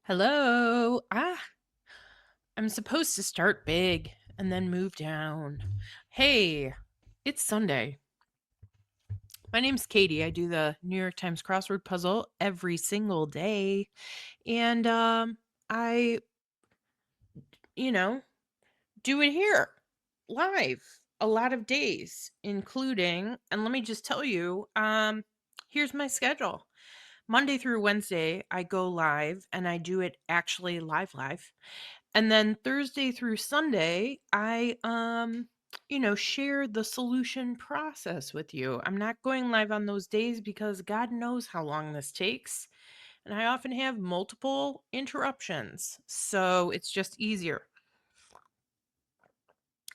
Hello. I'm supposed to start big and then move down. Hey, it's Sunday. My name's Katie. I do the New York Times crossword puzzle every single day. And I, you know, do it here live a lot of days, including, and let me just tell you, here's my schedule. Monday through Wednesday, I go live and I do it actually live. And then Thursday through Sunday, I share the solution process with you. I'm not going live on those days because God knows how long this takes. And I often have multiple interruptions. So it's just easier.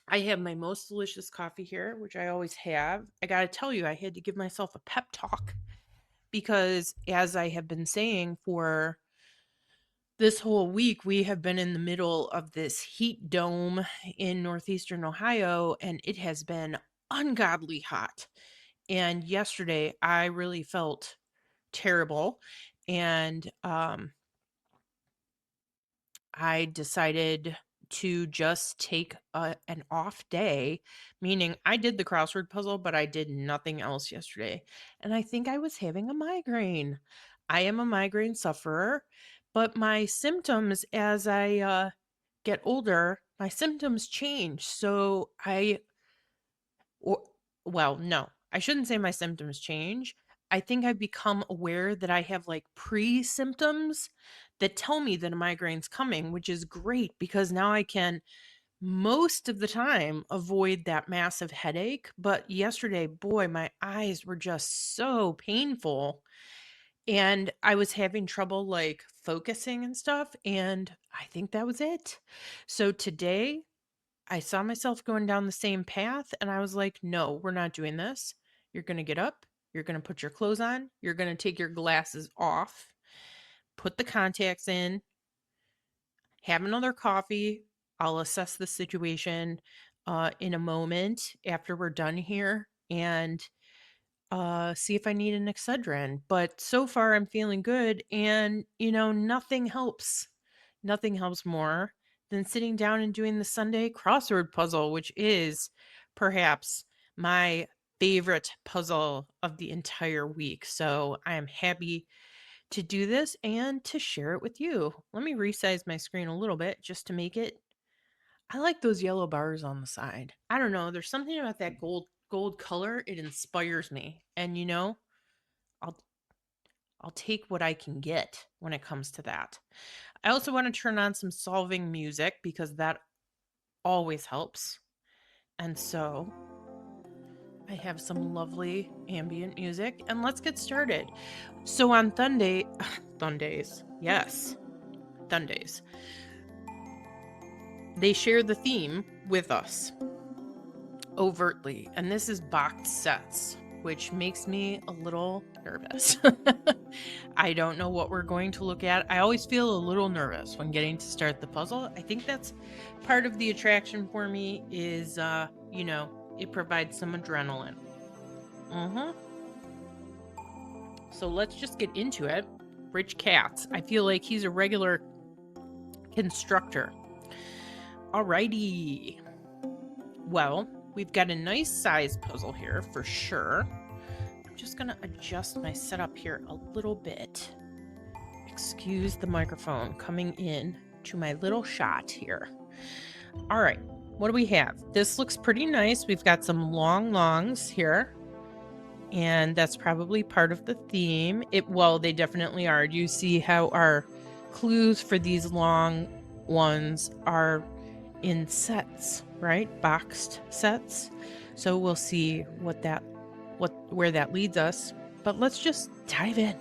I have my most delicious coffee here, which I always have. I got to tell you, I had to give myself a pep talk because, as I have been saying for this whole week, we have been in the middle of this heat dome in northeastern Ohio, and it has been ungodly hot. And yesterday, I really felt terrible. And I decided to just take an off day, meaning I did the crossword puzzle, but I did nothing else yesterday. And I think I was having a migraine. I am a migraine sufferer, but my symptoms as I get older, my symptoms change. So or, well, no, I shouldn't say my symptoms change. I think I've become aware that I have like pre symptoms that tell me that a migraine's coming, which is great because now I can most of the time avoid that massive headache. But yesterday, boy, my eyes were just so painful and I was having trouble like focusing and stuff. And I think that was it. So today, I saw myself going down the same path and I was like, no, we're not doing this. You're going to get up. You're going to put your clothes on. You're going to take your glasses off, put the contacts in, have another coffee. I'll assess the situation in a moment after we're done here and see if I need an Excedrin. But so far, I'm feeling good. And, nothing helps. Nothing helps more than sitting down and doing the Sunday crossword puzzle, which is perhaps my favorite puzzle of the entire week. So I am happy to do this and to share it with you. Let me resize my screen a little bit just to make it. I like those yellow bars on the side. I don't know, there's something about that gold color, it inspires me. And I'll I'll take what I can get when it comes to that. I also want to turn on some solving music because that always helps. And so I have some lovely ambient music and let's get started. So on Sundays, yes, Sundays, they share the theme with us overtly, and this is boxed sets, which makes me a little nervous. I don't know what we're going to look at. I always feel a little nervous when getting to start the puzzle. I think that's part of the attraction for me is, it provides some adrenaline. So let's just get into it. Rich Katz. I feel like he's a regular constructor. Alrighty. Well, we've got a nice size puzzle here for sure. I'm just going to adjust my setup here a little bit. Excuse the microphone coming in to my little shot here. All right, what do we have? This looks pretty nice. We've got some longs here, and that's probably part of the theme. Well, they definitely are. Do you see how our clues for these long ones are in sets, right? Boxed sets. So we'll see where that leads us. But let's just dive in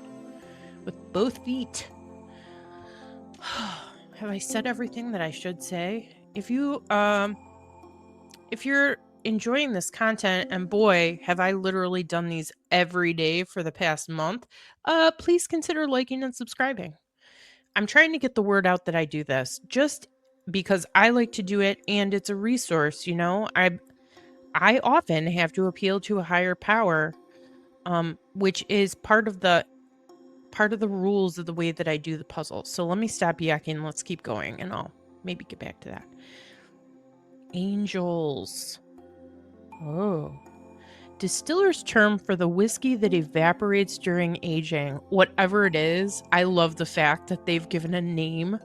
with both feet. Have I said everything that I should say? If you're enjoying this content, and boy, have I literally done these every day for the past month, please consider liking and subscribing. I'm trying to get the word out that I do this just because I like to do it and it's a resource, I often have to appeal to a higher power, which is part of the part of the rules of the way that I do the puzzle. So let me stop yakking. Let's keep going, and I'll maybe get back to that. Angels. Oh. Distiller's term for the whiskey that evaporates during aging. Whatever it is, I love the fact that they've given a name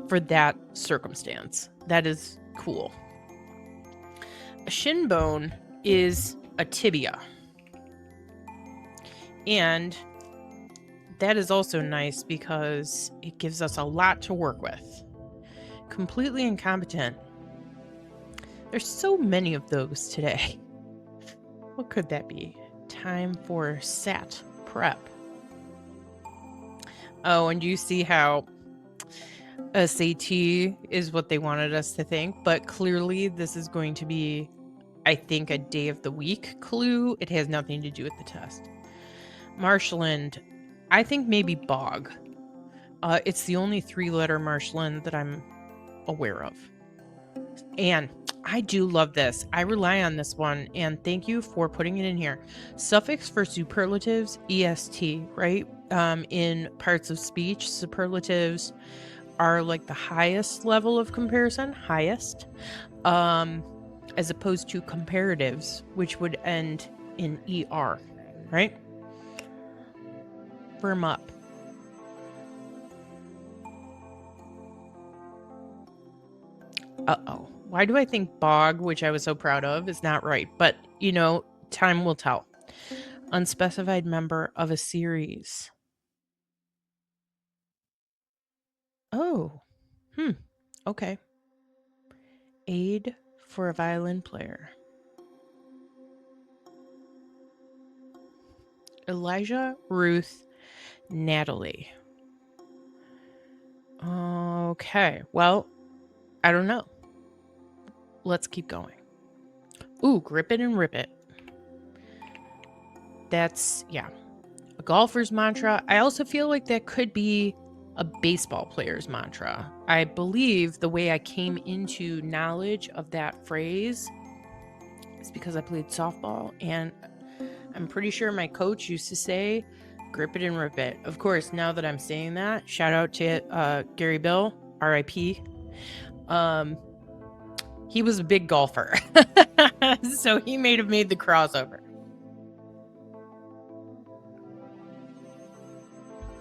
for that circumstance. That is cool. A shin bone is a tibia. And that is also nice because it gives us a lot to work with. Completely incompetent. There's so many of those today. What could that be? Time for SAT prep. Oh, and you see how SAT is what they wanted us to think, but clearly this is going to be, I think, a day of the week clue. It has nothing to do with the test. Marshland, I think maybe bog. It's the only 3-letter marshland that I'm aware of. And I do love this. I rely on this one, and thank you for putting it in here. Suffix for superlatives, est, right? In parts of speech, superlatives are like the highest level of comparison, highest, as opposed to comparatives, which would end in er, right? Firm up. Uh-oh. Why do I think bog, which I was so proud of, is not right? But, you know, time will tell. Unspecified member of a series. Oh. Okay. Aid for a violin player. Elijah, Ruth, Natalie. Okay. Well, I don't know. Let's keep going. Ooh, grip it and rip it. That's, yeah, a golfer's mantra. I also feel like that could be a baseball player's mantra. I believe the way I came into knowledge of that phrase is because I played softball, and I'm pretty sure my coach used to say, grip it and rip it. Of course, now that I'm saying that, shout out to Gary Bill, RIP. He was a big golfer, so he may have made the crossover.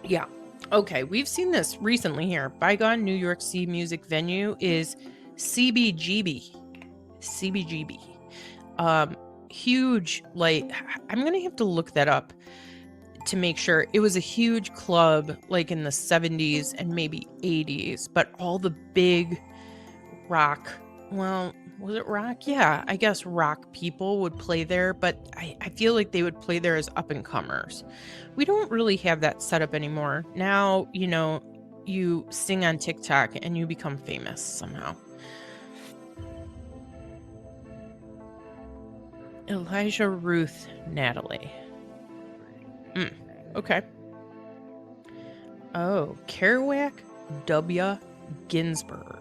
Yeah. Okay, we've seen this recently here. Bygone New York City music venue is CBGB. CBGB. Huge, like, I'm gonna have to look that up to make sure. It was a huge club, like in the 70s and maybe 80s, but all the big rock, well, was it rock? Yeah, I guess rock people would play there, but I feel like they would play there as up-and-comers. We don't really have that setup anymore. Now, you know, you sing on TikTok and you become famous somehow. Elijah, Ruth, Natalie. Okay. Oh, Kerouac W. Ginsburg.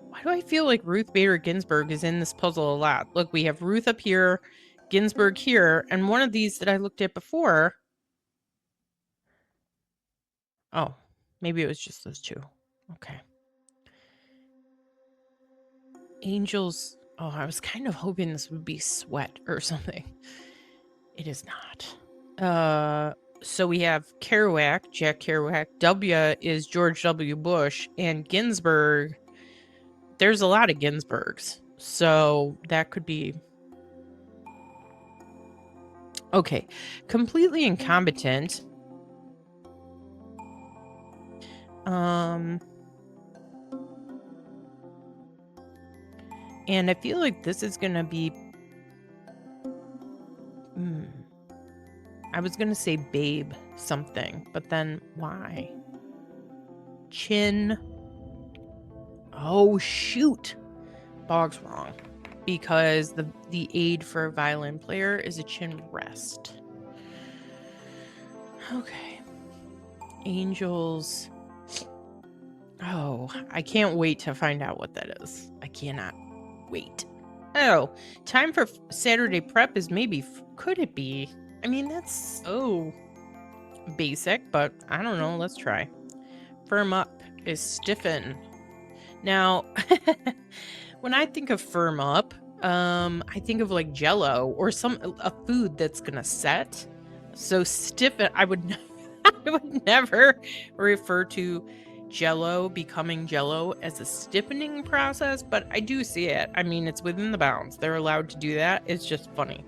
Why do I feel like Ruth Bader Ginsburg is in this puzzle a lot? Look, we have Ruth up here, Ginsburg here, and one of these that I looked at before. Oh, maybe it was just those two. Okay. Angels. Oh, I was kind of hoping this would be sweat or something. It is not. So we have Kerouac, Jack Kerouac. W is George W. Bush, and Ginsburg. There's a lot of Ginsburgs, so that could be. Okay, completely incompetent. And I feel like this is gonna be. I was gonna say babe something, but then why? Chin. Oh shoot, bog's wrong, because the aid for a violin player is a chin rest. Okay. Angels. Oh, I can't wait to find out what that is. I cannot wait. Oh, time for Saturday prep is maybe, could it be? I mean, that's so basic, but I don't know. Let's try. Firm up is stiffen. Now, when I think of firm up, I think of like Jello or a food that's gonna set. So stiffen, I would I would never refer to Jello becoming Jello as a stiffening process, but I do see it. I mean, it's within the bounds. They're allowed to do that. It's just funny.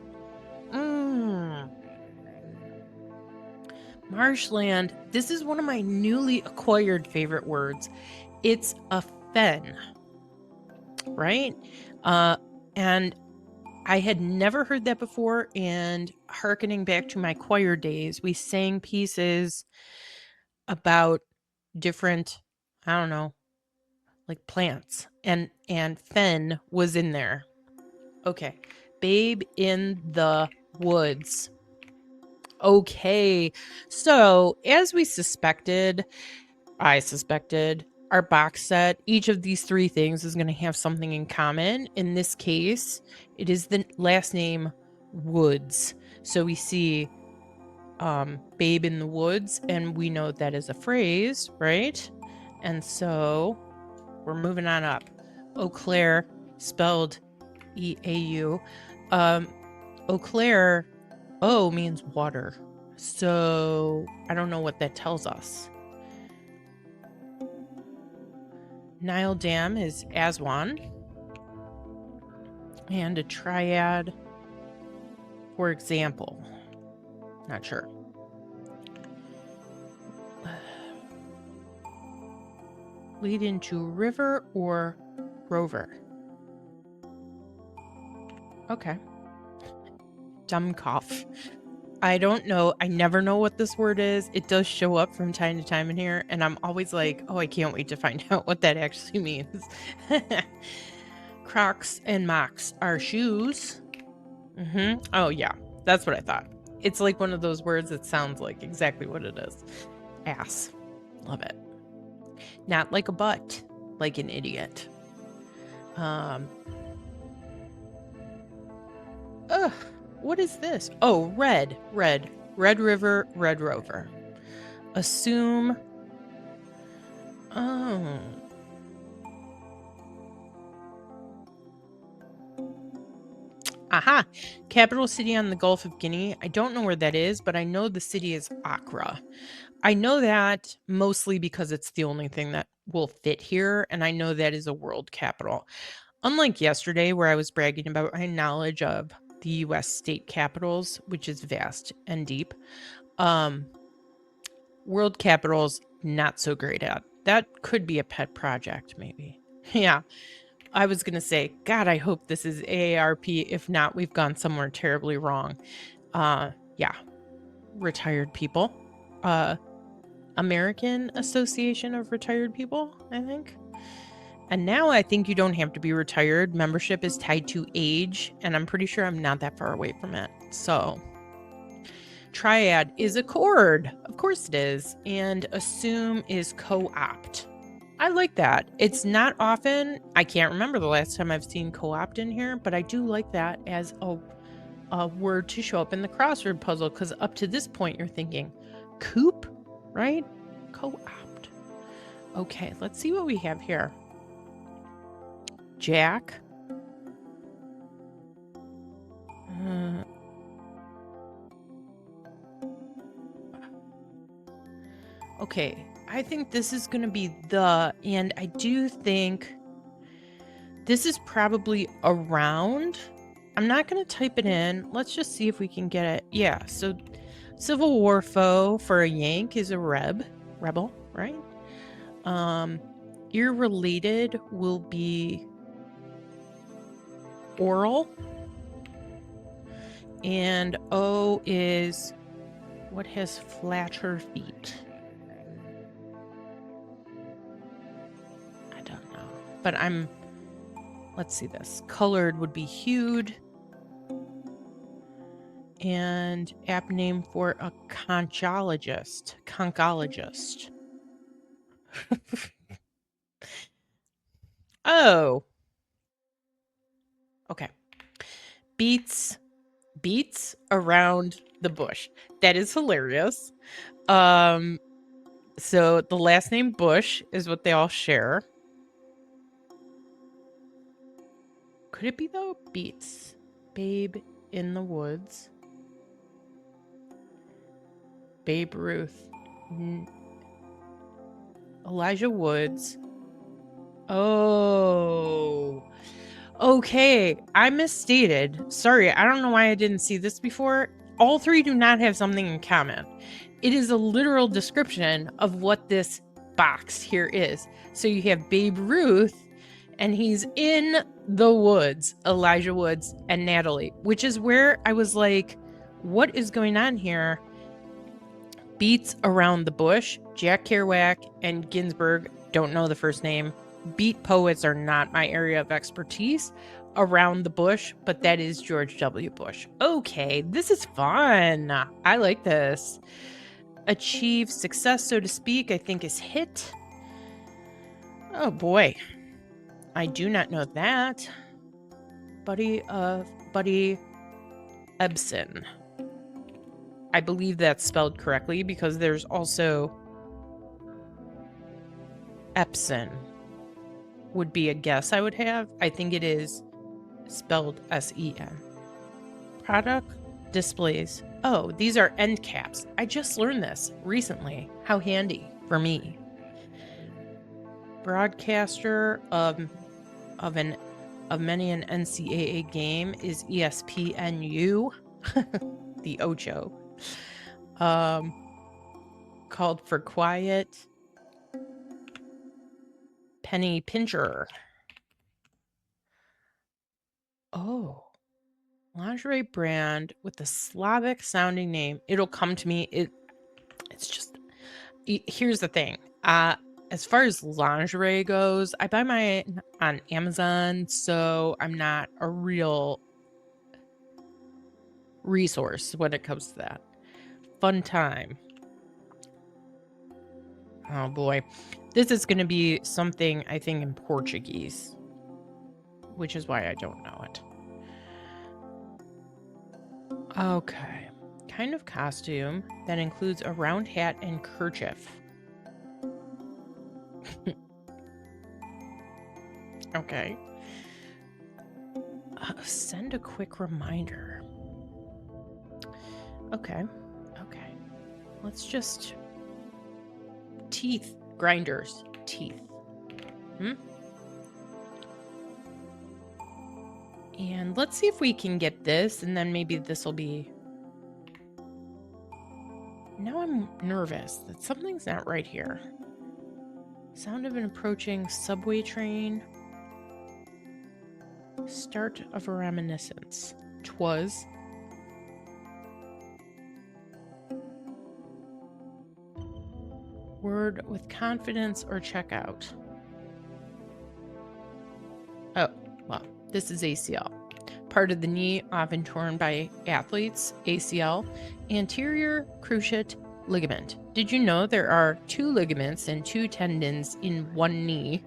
Marshland. This is one of my newly acquired favorite words. It's a fen, right? And I had never heard that before. And hearkening back to my choir days, we sang pieces about different, I don't know, like plants. And fen was in there. Okay. Babe in the woods. Okay. So, as we suspected, I suspected, our box set, each of these three things is going to have something in common. In this case, it is the last name Woods. So we see Babe in the Woods, and we know that is a phrase, right? And so we're moving on up. Eau Claire, spelled E-A-U. Eau Claire, O means water. So I don't know what that tells us. Nile Dam is Aswan. And a triad, for example. Not sure. Lead into river or rover. Okay. Dumb cough. I don't know. I never know what this word is. It does show up from time to time in here, and I'm always like, oh, I can't wait to find out what that actually means. Crocs and mocks are shoes. Oh, yeah. That's what I thought. It's like one of those words that sounds like exactly what it is. Ass. Love it. Not like a butt, like an idiot. What is this? Oh, red. Red river, red rover. Assume. Oh. Aha. Capital city on the Gulf of Guinea. I don't know where that is, but I know the city is Accra. I know that mostly because it's the only thing that will fit here, and I know that is a world capital. Unlike yesterday, where I was bragging about my knowledge of the US state capitals, which is vast and deep, world capitals, not so great at. That could be a pet project, maybe. Yeah. I was going to say, God, I hope this is AARP. If not, we've gone somewhere terribly wrong. Yeah. Retired people. American Association of Retired People, I think. And now I think you don't have to be retired. Membership is tied to age, and I'm pretty sure I'm not that far away from it. So, triad is a chord. Of course it is. And assume is co-opt. I like that. It's not often. I can't remember the last time I've seen co-opt in here, but I do like that as a word to show up in the crossword puzzle, because up to this point you're thinking coop, right? Co-opt. Okay, let's see what we have here. Jack. Okay, I think this is going to be the, and I do think this is probably around. I'm not going to type it in. Let's just see if we can get it. Yeah, so Civil War foe for a Yank is a rebel, right? Irrelated will be oral. And O is what has flatter feet? I don't know. But let's see this. Colored would be hued. And app name for a conchologist. Oh. Okay. Beats around the bush. That is hilarious. So the last name Bush is what they all share. Could it be though? Beats. Babe in the woods. Babe Ruth. Elijah Woods. Oh. Okay, I misstated. Sorry, I don't know why I didn't see this before. All three do not have something in common. It is a literal description of what this box here is. So you have Babe Ruth, and he's in the woods, Elijah Woods and Natalie, which is where I was like, what is going on here? Beats around the bush, Jack Kerouac and Ginsberg, don't know the first name. Beat poets are not my area of expertise. Around the bush, but that is George W. Bush. Okay, this is fun. I like this. Achieve success, so to speak, I think is hit. Oh boy. I do not know that. Buddy Ebsen. I believe that's spelled correctly because there's also Epson would be a guess I would have. I think it is spelled S-E-N. Product displays. Oh, these are end caps. I just learned this recently. How handy for me. Broadcaster of many an NCAA game is ESPNU. The Ocho. Called for quiet. Penny Pincher. Oh. Lingerie brand with a Slavic sounding name. It'll come to me. It's just, here's the thing. As far as lingerie goes, I buy mine on Amazon, so I'm not a real resource when it comes to that. Fun time. Oh boy. This is going to be something, I think, in Portuguese, which is why I don't know it. Okay. Kind of costume that includes a round hat and kerchief. Okay. Send a quick reminder. Okay. Okay. Let's just... Teeth. Grinders. Teeth. And let's see if we can get this, and then maybe this will be... Now I'm nervous that something's not right here. Sound of an approaching subway train. Start of a reminiscence. 'Twas. Word with confidence or checkout. Oh, well, this is ACL. Part of the knee often torn by athletes, ACL, anterior cruciate ligament. Did you know there are 2 ligaments and 2 tendons in one knee?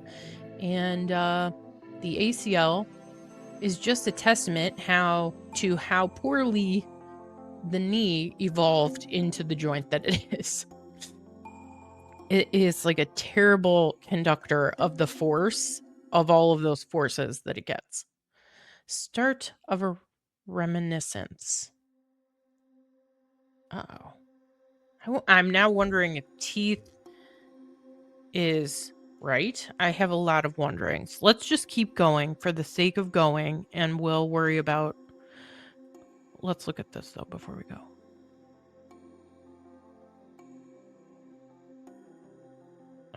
And the ACL is just a testament to how poorly the knee evolved into the joint that it is. It is like a terrible conductor of the force of all of those forces that it gets. Start of a reminiscence. Uh-oh. I'm now wondering if teeth is right. I have a lot of wonderings. Let's just keep going for the sake of going, and we'll worry about... Let's look at this, though, before we go.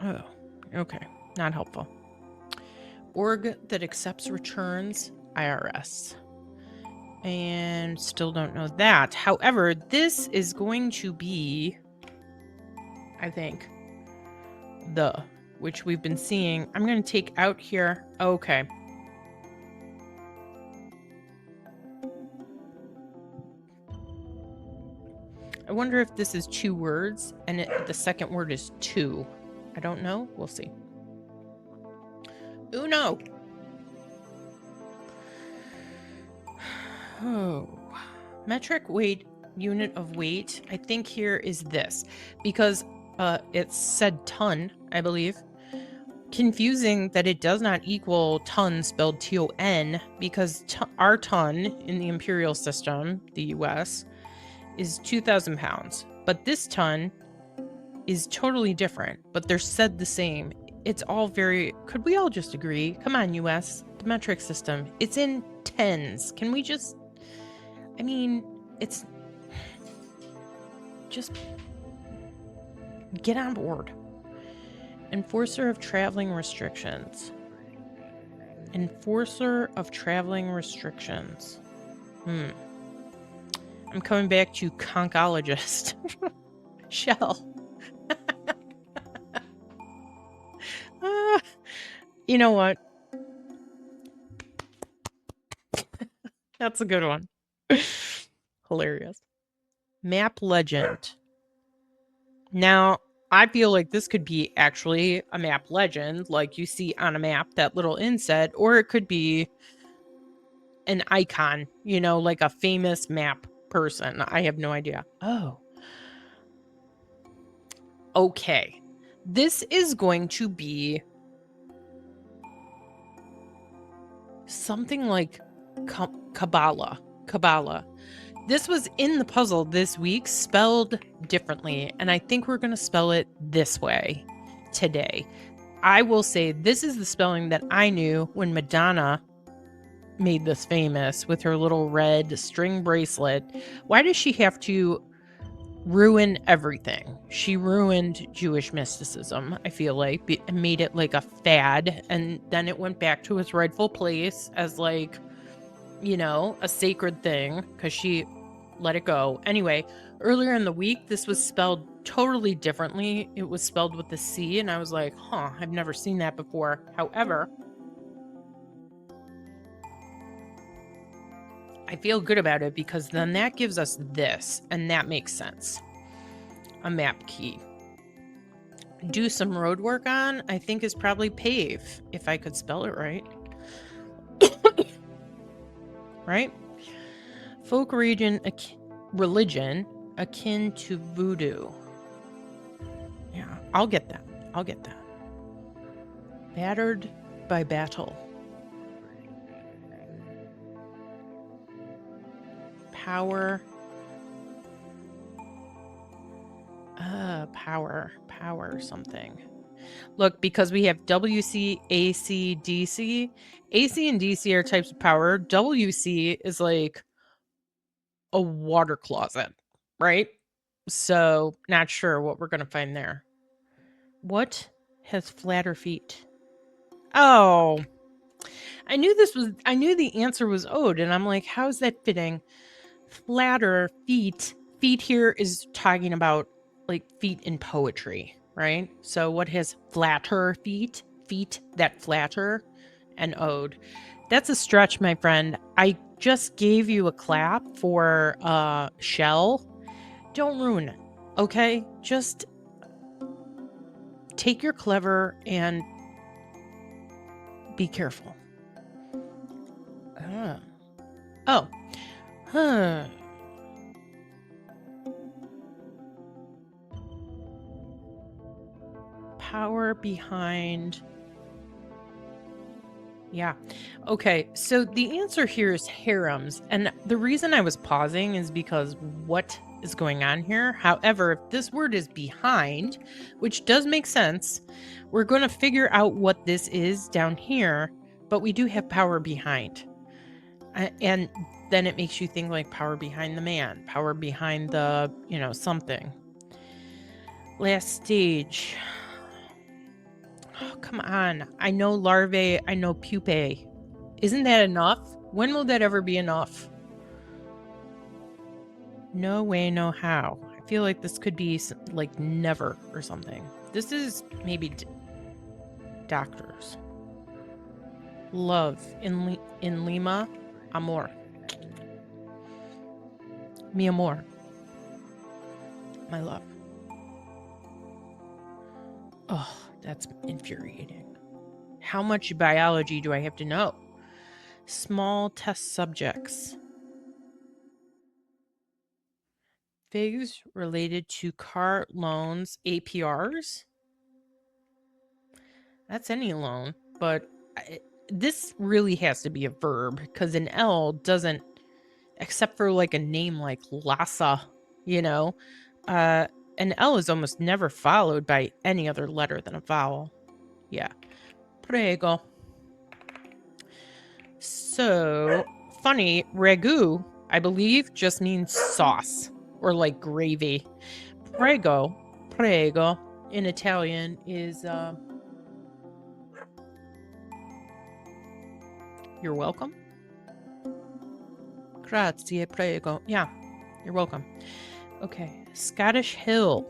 Oh, okay. Not helpful. Org that accepts returns, IRS. And still don't know that. However, this is going to be, I think, which we've been seeing. I'm going to take out here. Okay. I wonder if this is 2 words and the second word is two. I don't know. We'll see. Uno. Oh. Metric weight unit of weight, I think here is this, because it said ton, I believe. Confusing that it does not equal ton spelled T-O-N, because our ton in the imperial system, the US, is 2,000 pounds. But this ton is totally different, but they're said the same. It's all very... Could we all just agree? Come on, US. The metric system. It's in tens. Can we just... I mean, it's... Just... Get on board. Enforcer of traveling restrictions. Enforcer of traveling restrictions. I'm coming back to concologist. Shell. You know what? That's a good one. Hilarious. Map legend. Now, I feel like this could be actually a map legend, like you see on a map, that little inset, or it could be an icon, you know, like a famous map person. I have no idea. Oh. Okay. This is going to be something like Kabbalah. Kabbalah. This was in the puzzle this week, spelled differently, and I think we're going to spell it this way today. I will say this is the spelling that I knew when Madonna made this famous with her little red string bracelet. Why does she have to ruin everything? She ruined Jewish mysticism, I feel like, and made it like a fad, and then it went back to its rightful place as like, you know, a sacred thing because she let it go. Anyway, earlier in the week, this was spelled totally differently. It was spelled with a C, and I was like, huh, I've never seen that before. However, I feel good about it because then that gives us this, and that makes sense. A map key. Do some road work on, I think, is probably pave, if I could spell it right. Right? Folk religion akin to voodoo. Yeah, I'll get that. I'll get that. Battered by battle. Power. Power something. Look, because we have WC, AC, DC. AC and DC are types of power. WC is like a water closet, right? So, not sure what we're going to find there. What has flatter feet? Oh, I knew the answer was ode, and I'm like, how's that fitting? Flatter feet. Feet here is talking about like feet in poetry, right? So what has flatter feet? Feet that flatter, and ode. That's a stretch, my friend. I just gave you a clap for shell. Don't ruin it, okay? Just take your clever and be careful. Oh. Huh. Power behind. Yeah. Okay. So the answer here is harems. And the reason I was pausing is because what is going on here? However, if this word is behind, which does make sense, we're going to figure out what this is down here, but we do have power behind. And then it makes you think like power behind the man, power behind the, you know, something. Last stage. Oh, come on. I know larvae, I know pupae. Isn't that enough? When will that ever be enough? No way, no how. I feel like this could be like never or something. This is maybe doctors. Love in Lima, amor. Mi amor. My love. Oh, that's infuriating. How much biology do I have to know? Small test subjects. FIGs related to car loans, APRs. That's any loan, but this really has to be a verb because an L doesn't, except for like a name like Lhasa, you know, an L is almost never followed by any other letter than a vowel. Yeah. Prego. So funny, ragu, I believe, just means sauce or like gravy. Prego, prego in Italian is you're welcome. Grazie, prego. Yeah, you're welcome. Okay, Scottish Hill.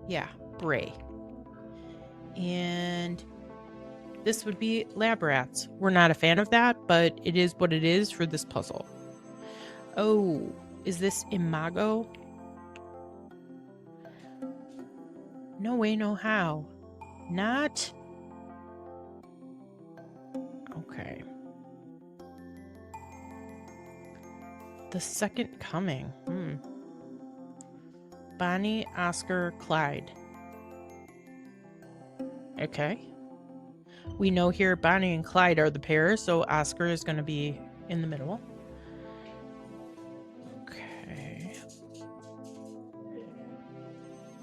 Yeah, Bray. And this would be lab rats. We're not a fan of that, but it is what it is for this puzzle. Oh, is this imago? No way, no how. Not. Okay. The Second Coming. Bonnie, Oscar, Clyde. Okay. We know here Bonnie and Clyde are the pair, so Oscar is going to be in the middle. Okay.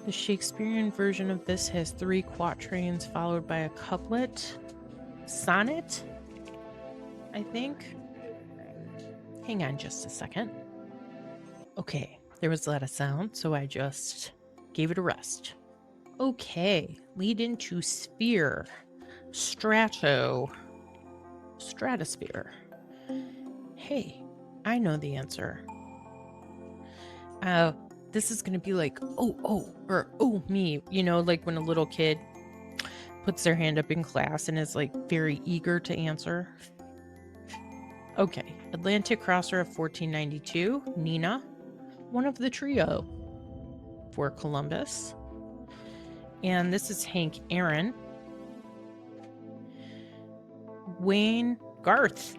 The Shakespearean version of this has 3 quatrains followed by a couplet. Sonnet, I think. Hang on just a second. Okay, there was a lot of sound, so I just gave it a rest. Okay, lead into sphere. Strato. Stratosphere. Hey, I know the answer. This is gonna be like, or oh, me. You know, like when a little kid puts their hand up in class and is like very eager to answer. Okay, Atlantic crosser of 1492, Nina, one of the trio for Columbus. And this is Hank Aaron. Wayne Garth.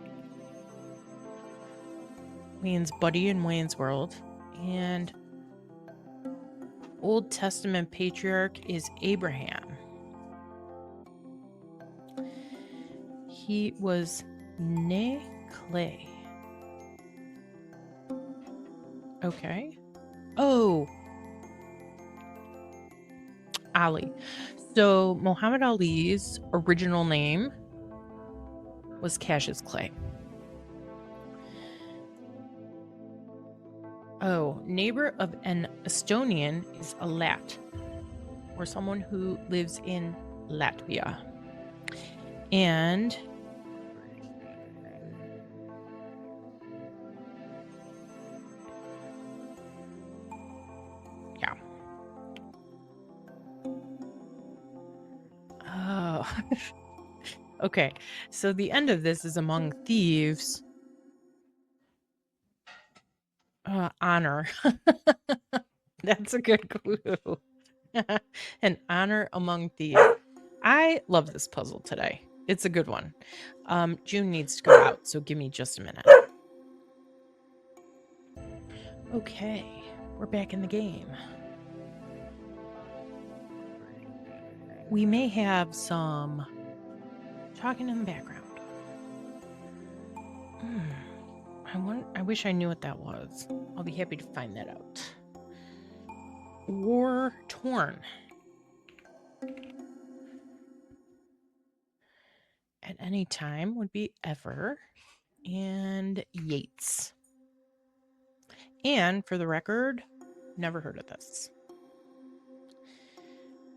Wayne's buddy in Wayne's World. And Old Testament patriarch is Abraham. He was né clay. Okay. Oh. Ali. So Muhammad Ali's original name was Cassius Clay. Oh, neighbor of an Estonian is a Lat, or someone who lives in Latvia. And yeah. Oh. Okay, so the end of this is among thieves. Honor. That's a good clue. An honor among thieves. I love this puzzle today. It's a good one. June needs to go out, so give me just a minute. Okay, we're back in the game. We may have some talking in the background. I wish I knew what that was. I'll be happy to find that out. War torn. At any time would be ever. And Yates. And for the record, never heard of this.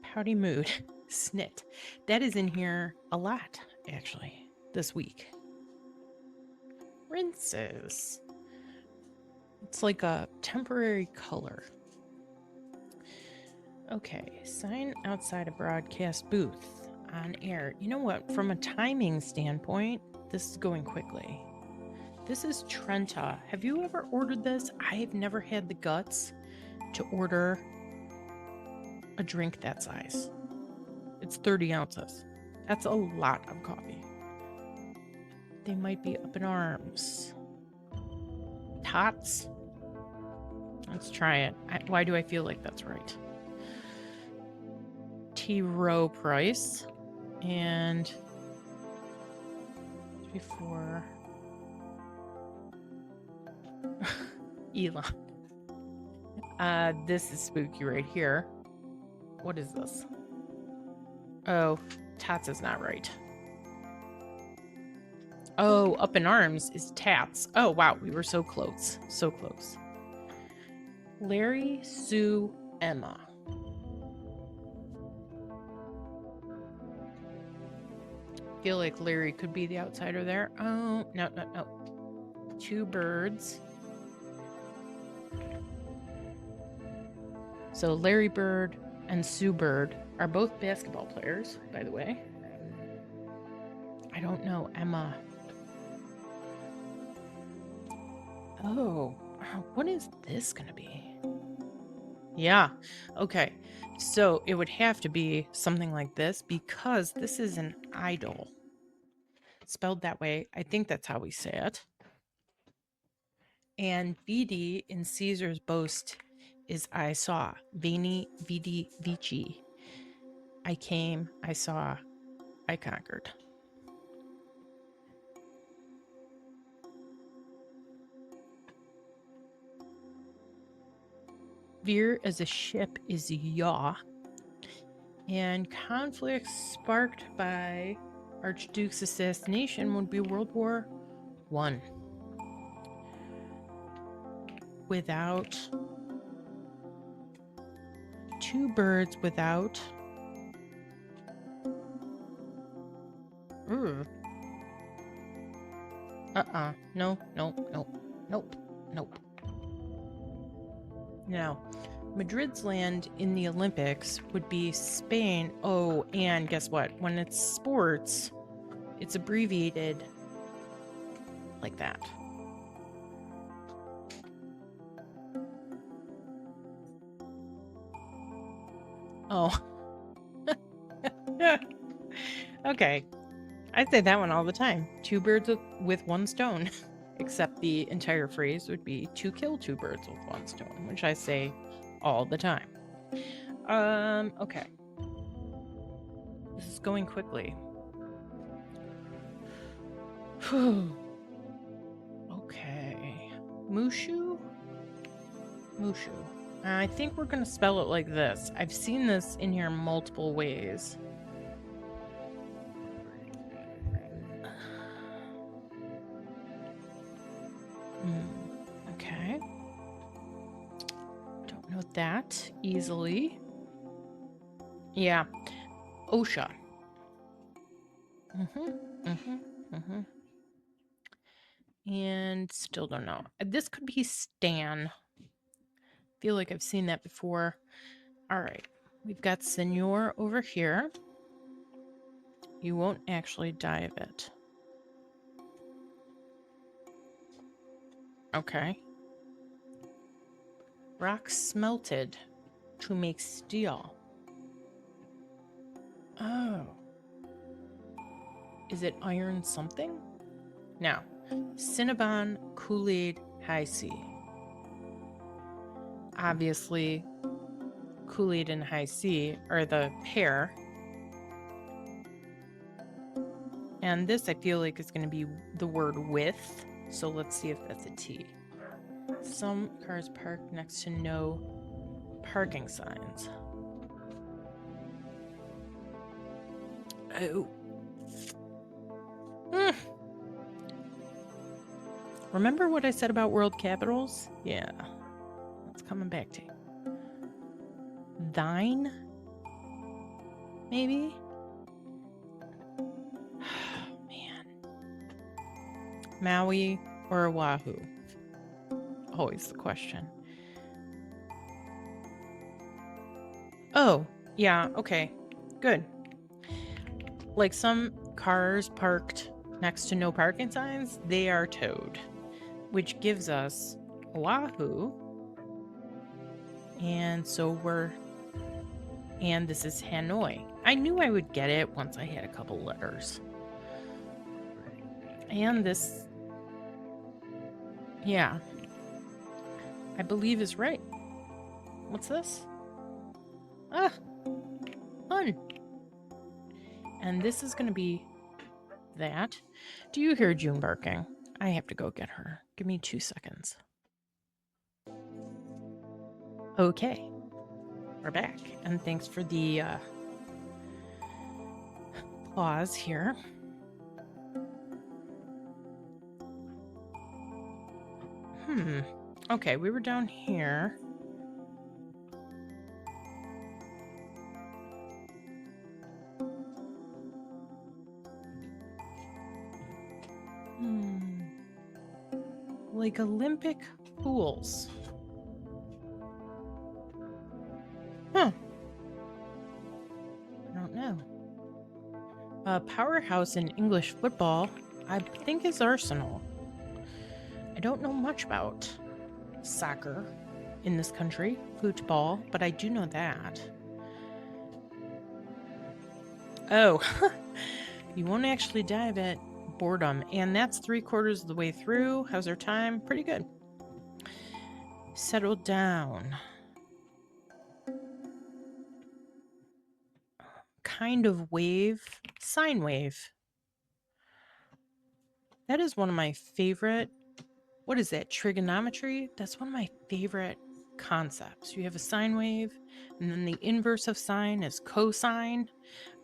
Pouty mood. Snit. That is in here a lot, actually, this week. Rinses. It's like a temporary color. Okay, sign outside a broadcast booth on air. You know what? From a timing standpoint, this is going quickly. This is Trenta. Have you ever ordered this? I have never had the guts to order a drink that size. It's 30 ounces. That's a lot of coffee. They might be up in arms. Tots. Let's try it. Why do I feel like that's right? T row price. And 3, 4. Elon. This is spooky right here. What is this? Oh, Tats is not right. Oh, Up in Arms is Tats. Oh, wow. We were so close. So close. Larry, Sue, Emma. Feel like Larry could be the outsider there. Oh, no. 2 birds. So Larry Bird and Sue Bird are both basketball players, by the way. I don't know, Emma. Oh, what is this gonna be? Yeah, okay. So it would have to be something like this because this is an idol. Spelled that way. I think that's how we say it. And vidi in Caesar's boast is I saw. Veni, vidi, vici. I came, I saw, I conquered. Veer as a ship is yaw. And conflicts sparked by Archduke's assassination would be World War I. Without 2 birds without. Ooh. No. Nope. Now, Madrid's land in the Olympics would be Spain. Oh, and guess what? When it's sports, it's abbreviated like that. Oh. Okay. I say that one all the time. 2 birds with 1 stone. Except the entire phrase would be to kill 2 birds with 1 stone, which I say all the time. Okay. This is going quickly. Okay. Mushu? I think we're going to spell it like this. I've seen this in here multiple ways. Okay. Don't know that easily. Yeah. OSHA. And still don't know. This could be Stan. Feel like I've seen that before. All right. We've got Senor over here. You won't actually die of it. Okay. Rock smelted to make steel. Oh. Is it iron something? Now, Cinnabon, Kool-Aid, High C. Obviously, Kool-Aid and High C are the pair. And this, I feel like, is going to be the word with. So let's see if that's a T. Some cars parked next to no parking signs. Oh. Remember what I said about world capitals? Yeah. It's coming back to you. Thine? Maybe? Man. Maui or Oahu? Always the question. Oh, yeah, okay. Good. Like some cars parked next to no parking signs, they are towed, which gives us Oahu. And so and this is Hanoi. I knew I would get it once I had a couple letters. And this, yeah. I believe is right. What's this? Ah, fun. And this is going to be that. Do you hear June barking? I have to go get her. Give me 2 seconds. Okay. We're back. And thanks for the pause here. Okay, we were down here. Like Olympic pools. Huh. I don't know. A powerhouse in English football, I think, is Arsenal. I don't know much about soccer in this country, football, but I do know that. Oh, you won't actually dive at boredom. And that's 3/4 of the way through. How's our time? Pretty good. Settle down. Kind of wave. Sine wave. That is one of my favorite. What is that? Trigonometry? That's one of my favorite concepts. You have a sine wave, and then the inverse of sine is cosine.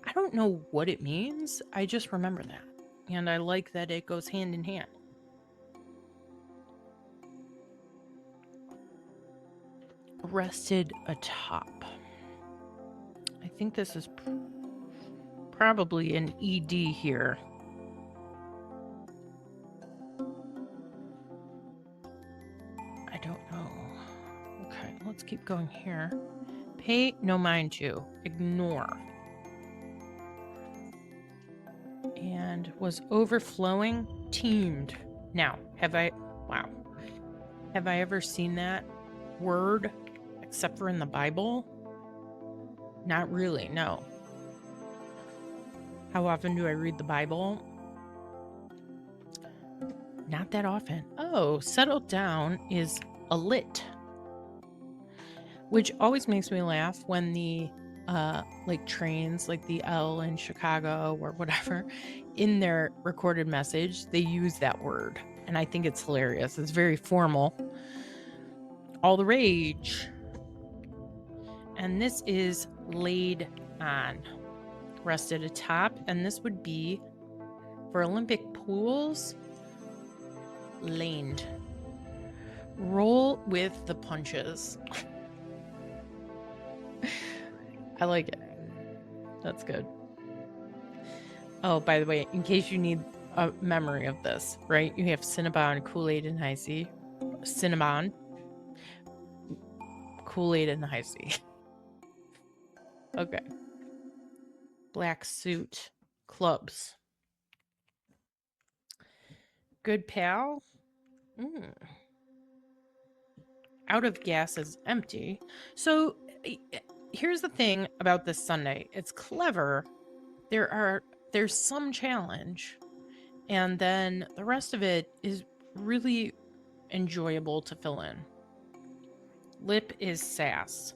I don't know what it means. I just remember that. And I like that it goes hand in hand. Rested atop. I think this is probably an ED here. I don't know. Okay, let's keep going here. Pay no mind to. Ignore. And was overflowing. Teamed. Now, have I ever seen that word except for in the Bible? Not really, no. How often do I read the Bible? Not that often. Oh, settle down is a lit. Which always makes me laugh when the like trains, like the L in Chicago or whatever, in their recorded message, they use that word. And I think it's hilarious. It's very formal. All the rage. And this is laid on. Rested atop. And this would be, for Olympic pools, laned. Roll with the punches. I like it. That's good. Oh, by the way, in case you need a memory of this, right? You have Cinnabon, Kool-Aid, and Hi-C. Cinnabon, Kool-Aid, and Hi-C. Okay. Black suit, clubs. Good pal. Out of gas is empty. So here's the thing about this Sunday. It's clever. There's some challenge, and then the rest of it is really enjoyable to fill in. Lip is sass.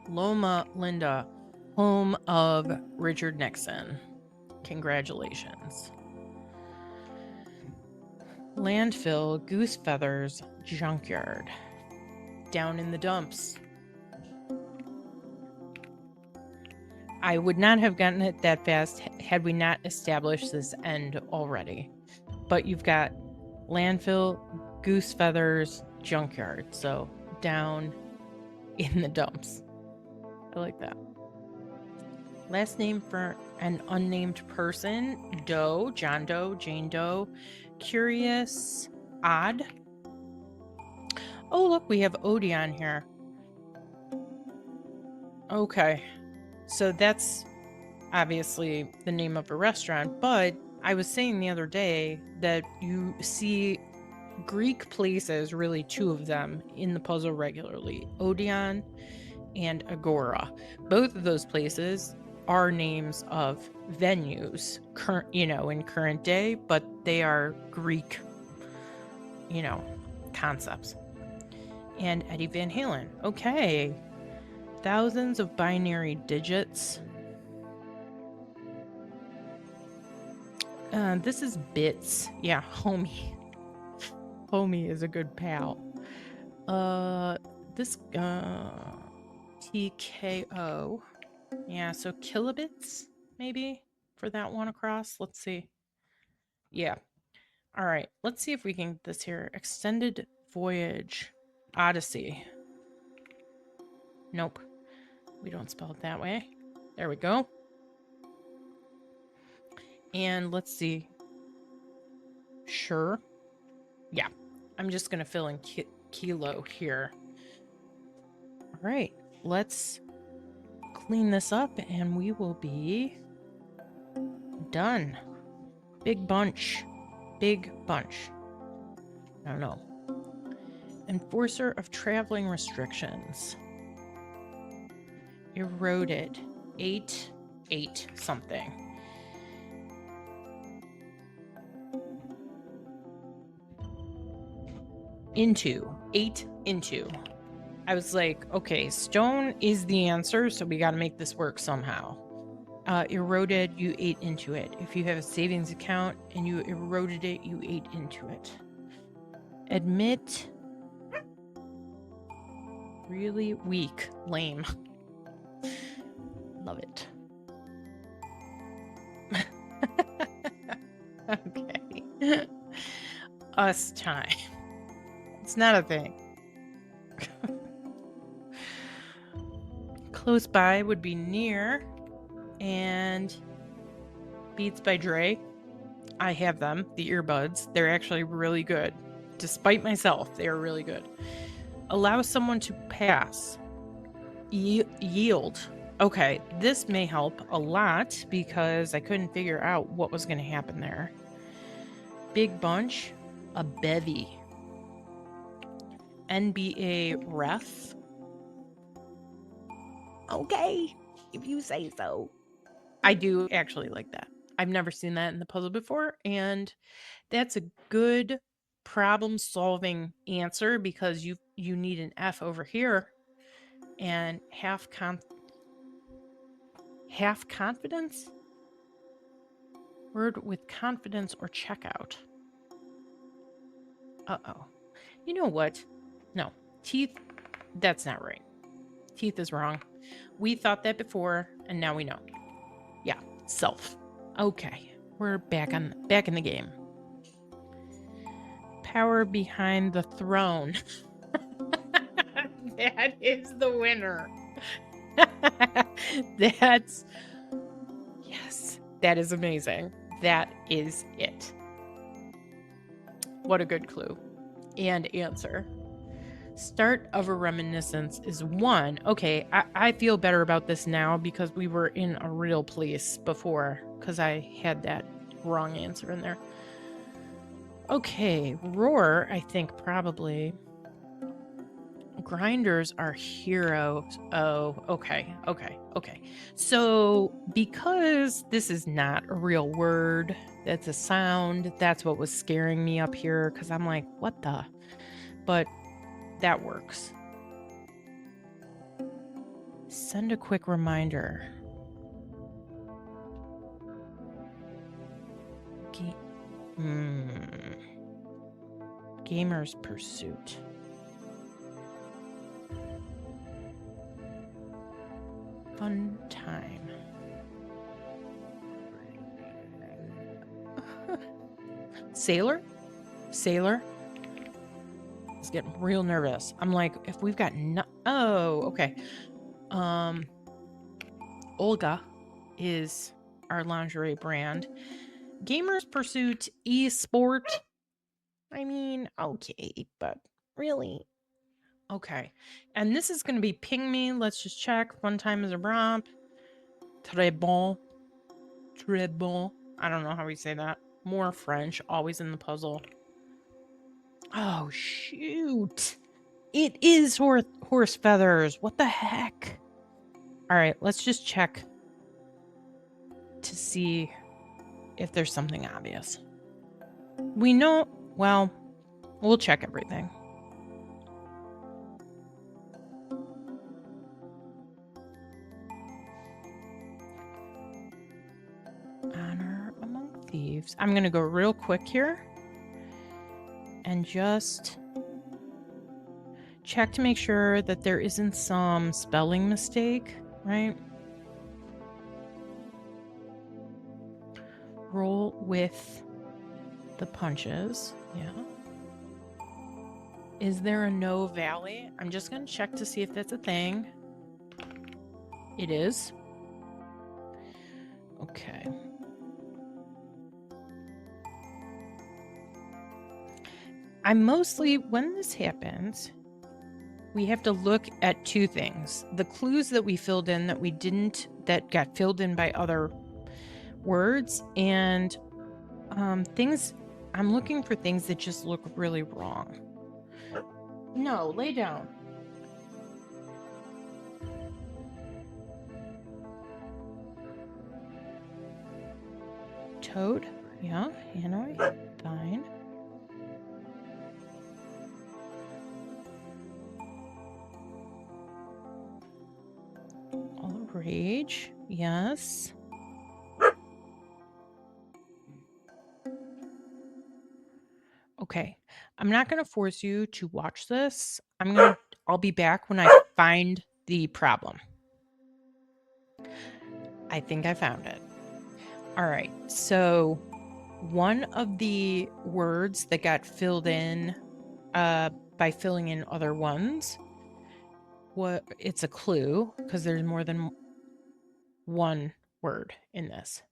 Loma Linda, home of Richard Nixon. Congratulations. Landfill, goose feathers, junkyard. Down in the dumps. I would not have gotten it that fast had we not established this end already. But you've got landfill, goose feathers, junkyard. So down in the dumps. I like that. Last name for an unnamed person. Doe, John Doe, Jane Doe. Curious, odd. Oh, look, we have Odie on here. Okay. So that's obviously the name of a restaurant, but I was saying the other day that you see Greek places, really 2 of them, in the puzzle regularly. Odeon and Agora. Both of those places are names of venues, in current day, but they are Greek, concepts. And Eddie Van Halen. Okay. Thousands of binary digits. This is bits. Yeah, homie. Homie is a good pal. This TKO. Yeah, so kilobits maybe for that one across. Let's see. Yeah. All right. Let's see if we can get this here. Extended voyage. Odyssey. Nope. We don't spell it that way. There we go. And let's see. Sure. Yeah. I'm just going to fill in kilo here. All right. Let's clean this up and we will be done. Big bunch. Big bunch. I don't know. Enforcer of traveling restrictions. Eroded. 8 something. Into. 8 into. I was like, okay, stone is the answer, so we got to make this work somehow. Eroded, you ate into it. If you have a savings account and you eroded it, you ate into it. Admit. Really weak. Lame. Love it. Okay. Us time. It's not a thing. Close by would be near. And Beats by Dre. I have them, the earbuds. They're actually really good. Despite myself, they are really good. Allow someone to pass. Yield. Okay, this may help a lot because I couldn't figure out what was going to happen there. Big bunch. A bevy. NBA ref. Okay, if you say so. I do actually like that. I've never seen that in the puzzle before, and that's a good problem-solving answer because you need an F over here and half confidence? Word with confidence or checkout. Uh-oh. You know what? No. Teeth, that's not right. Teeth is wrong. We thought that before, and now we know. Yeah, self. Okay, we're back in the game. Power behind the throne. That is the winner. Yes, that is amazing. That is it. What a good clue and answer. Start of a reminiscence is 1. Okay, I feel better about this now because we were in a real place before because I had that wrong answer in there. Okay, roar, I think probably. Grinders are heroes. Oh, okay. So because this is not a real word, that's a sound, that's what was scaring me up here because I'm like, what the? But that works. Send a quick reminder. Gamer's Pursuit. Fun time. Sailor? I was getting real nervous. I'm like, if we've got oh, okay. Olga is our lingerie brand. Gamer's Pursuit eSport. I mean, okay, but really? Okay. And this is going to be Ping Me. Let's just check. Fun time is a romp. Très bon. Très bon. I don't know how we say that. More French. Always in the puzzle. Oh, shoot. It is HORSEFEATHERS. What the heck? All right, let's just check to see if there's something obvious. We know, well, we'll check everything. Honor among thieves. I'm going to go real quick here and just check to make sure that there isn't some spelling mistake, right? Roll with the punches. Yeah. Is there a no valley? I'm just going to check to see if that's a thing. It is. Okay. When this happens, we have to look at two things. The clues that we filled in that got filled in by other words, and things. I'm looking for things that just look really wrong. No, lay down. Toad, yeah, Hanoi, fine. All the rage, yes. Okay, I'm not going to force you to watch this. I'll be back when I find the problem. I think I found it. All right, so one of the words that got filled in by filling in other ones, it's a clue because there's more than one word in this.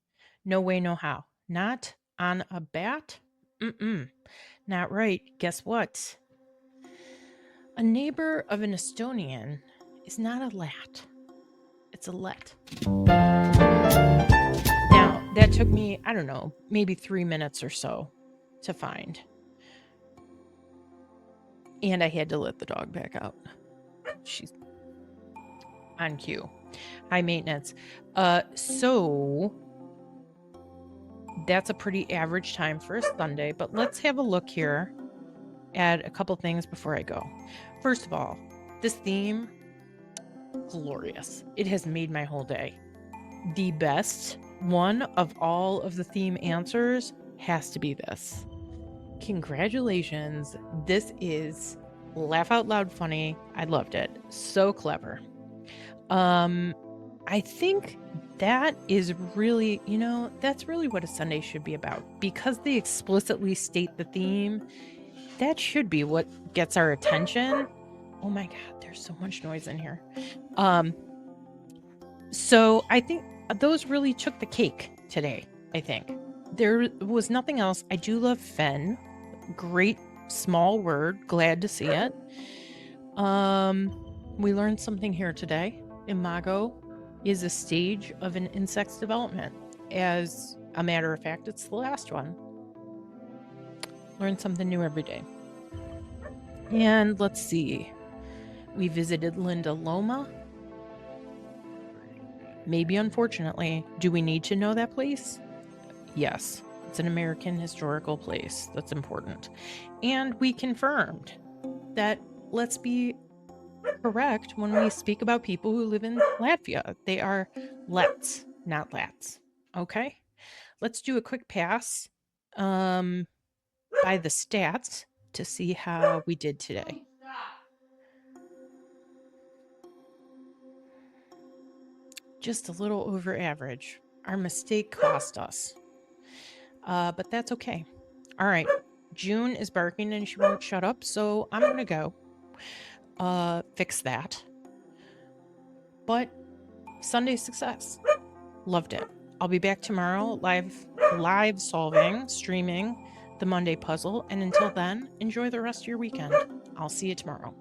No way, no how. Not on a bat? Not right. Guess what? A neighbor of an Estonian is not a lat. It's a let. Now, that took me, I don't know, maybe 3 minutes or so to find. And I had to let the dog back out. She's on cue. High maintenance. So that's a pretty average time for a Sunday, but let's have a look here at a couple things before I go. First of all, this theme, glorious. It has made my whole day. The best one of all of the theme answers has to be this. Congratulations. This is laugh out loud funny. I loved it. So clever. I think that is really, that's really what a Sunday should be about. Because they explicitly state the theme, that should be what gets our attention. Oh my God, there's so much noise in here. So I think those really took the cake today, I think. There was nothing else. I do love fen. Great small word. Glad to see it. We learned something here today. Imago is a stage of an insect's development. As a matter of fact, it's the last one. Learn something new every day. And let's see. We visited Linda Loma. Maybe unfortunately. Do we need to know that place? Yes. It's an American historical place. That's important. And we confirmed that let's be correct when we speak about people who live in Latvia. They are lets, not lats. Okay? Let's do a quick pass by the stats to see how we did today. Just a little over average. Our mistake cost us. But that's okay. All right. June is barking and she won't shut up, so I'm going to go fix that. But Sunday success. Loved it. I'll be back tomorrow live solving, streaming the Monday puzzle. And until then, enjoy the rest of your weekend. I'll see you tomorrow.